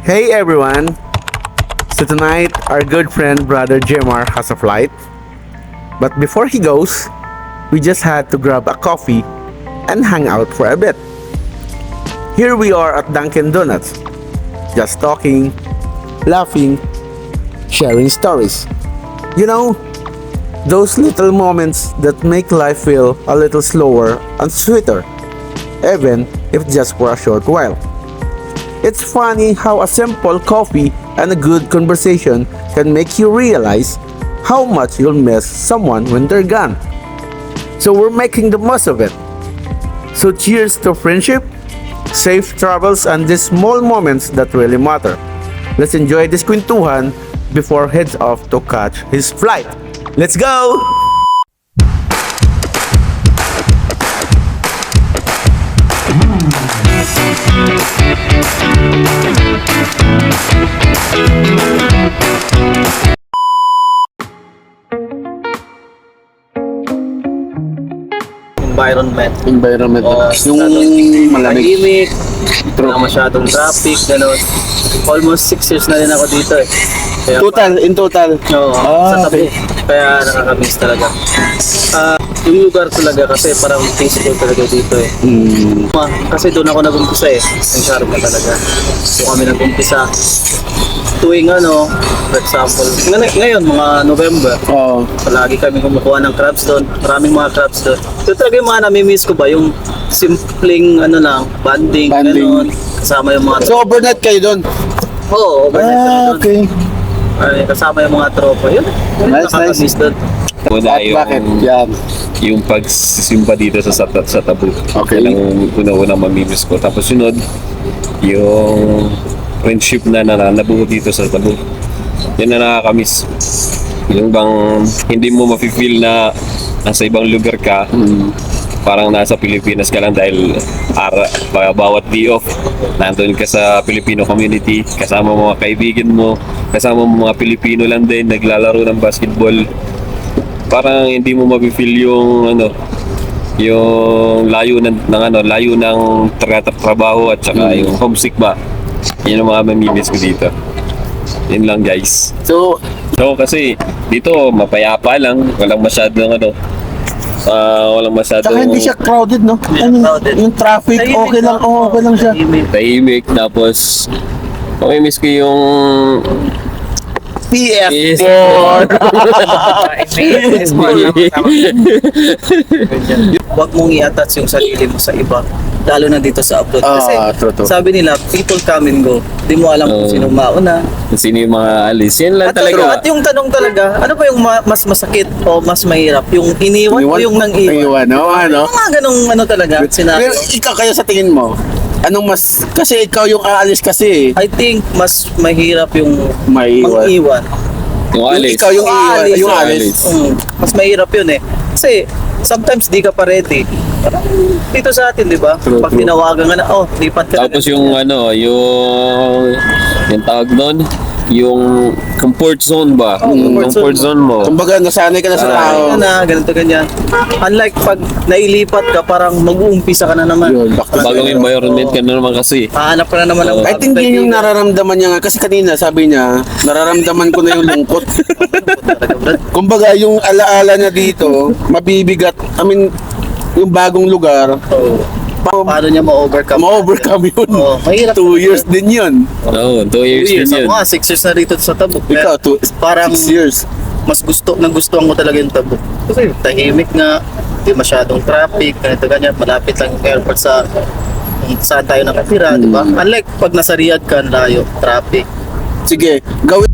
Hey everyone! So tonight, our good friend Brother Jemar has a flight. But before he goes, we just had to grab a coffee and hang out for a bit. Here we are at Dunkin' Donuts, just talking, laughing, sharing stories. You know, those little moments that make life feel a little slower and sweeter, even if just for a short while. It's funny how a simple coffee and a good conversation can make you realize how much you'll miss someone when they're gone. So we're making the most of it. So cheers to friendship, safe travels, and these small moments that really matter. Let's enjoy this kwentuhan before heads off to catch his flight. Let's go! Environment. Yung malamig. Tahimik, wala masyadong traffic, gano'n. Almost 6 years na rin ako dito eh. Kaya, In total. Oo, sa tabi. Kaya nakakamiss talaga. Yung lugar talaga kasi parang peaceful talaga dito eh. Kasi doon ako nag-umpisa eh. Yung Sharma talaga. Doon kami nag-umpisa. Tuwing for example, ngayon mga November, Oo. palagi kami kumukuha ng crabs doon. Maraming mga crabs doon. So talaga yung mga nami-miss ko ba, yung simpleng banding, gano'n. Kasama yung mga So overnight kayo doon? Oo, overnight kami doon. Okay. Ay, kasama yung mga tropa. Yun, Nice, nakakamiss doon. Una Bakit? Yan. yung pagsisimba dito sa Tabu. Okay. Yan ang una-una mamimiss ko. Tapos sunod, yung friendship na nabuo dito sa Tabu. Yan na nakakamiss. Yung bang hindi mo mafe-feel na nasa ibang lugar ka, parang nasa Pilipinas ka lang dahil bawat day off, nandun ka sa Filipino community, kasama mo mga kaibigan mo, kasama mo mga Pilipino lang din, naglalaro ng basketball. Parang hindi mo mafe-feel yung yung layo ng trabaho at saka yung homesick ba. Yun ang mga mamimiss ko dito. Yun lang guys. So, Kasi dito mapayapa lang, walang masyadong saka hindi siya crowded, no? Yung traffic, okay lang siya. tahimik. Tapos mamimiss ko yung PS4. Huwag mong i-attach yung sarili mo sa iba, lalo na dito sa upload. Kasi true. sabi nila, people come and go. Di mo alam kung sino mauna. sino yung mga alis. Yan lang talaga. At yung tanong talaga, ano ba yung mas masakit o mas mahirap? Yung iniwan o yung nang iwan? Ano? Yung mga ganong talaga, Pero senaryo. ikaw kayo sa tingin mo, anong mas, kasi ikaw yung aalis kasi I think mas mahirap yung Maiwan. mang-iwan. Yung alis. Ikaw yung iwan, yung alis. Mas mahirap yun eh. Kasi sometimes di ka pa ready. Parang dito sa atin, di ba? True, Pag true. tinawagan ka na, lipat ka Tapos na. yung tawag nun, yung comfort zone ba? Yung comfort comfort zone mo. Kumbaga, nasanay ka na sa tao. Ganito, ganyan. Unlike pag nailipat ka, parang mag-uumpisa ka na naman. Yun, back to Bagong environment ka na naman kasi. Hahanap ka na naman ng I think yun yung nararamdaman niya nga. Kasi kanina, sabi niya, nararamdaman ko na yung lungkot. Kumbaga, yung alaala niya dito, mabibigat. I mean, yung bagong lugar, Paano niya ma-overcome? ma-overcome yun. Mahirap. 2 years din yun. Oo, 2 years din yun. Ako nga, 6 years na rito sa Tabuk. Ikaw, parang 6 years. mas nagustuhan ko talaga yung Tabuk. Kasi tahimik nga, di masyadong traffic, ganyan, malapit lang yung airport sa kung saan tayo nakatira, di ba? Unlike pag nasa Riyadh ka, layo, traffic. Sige, gawin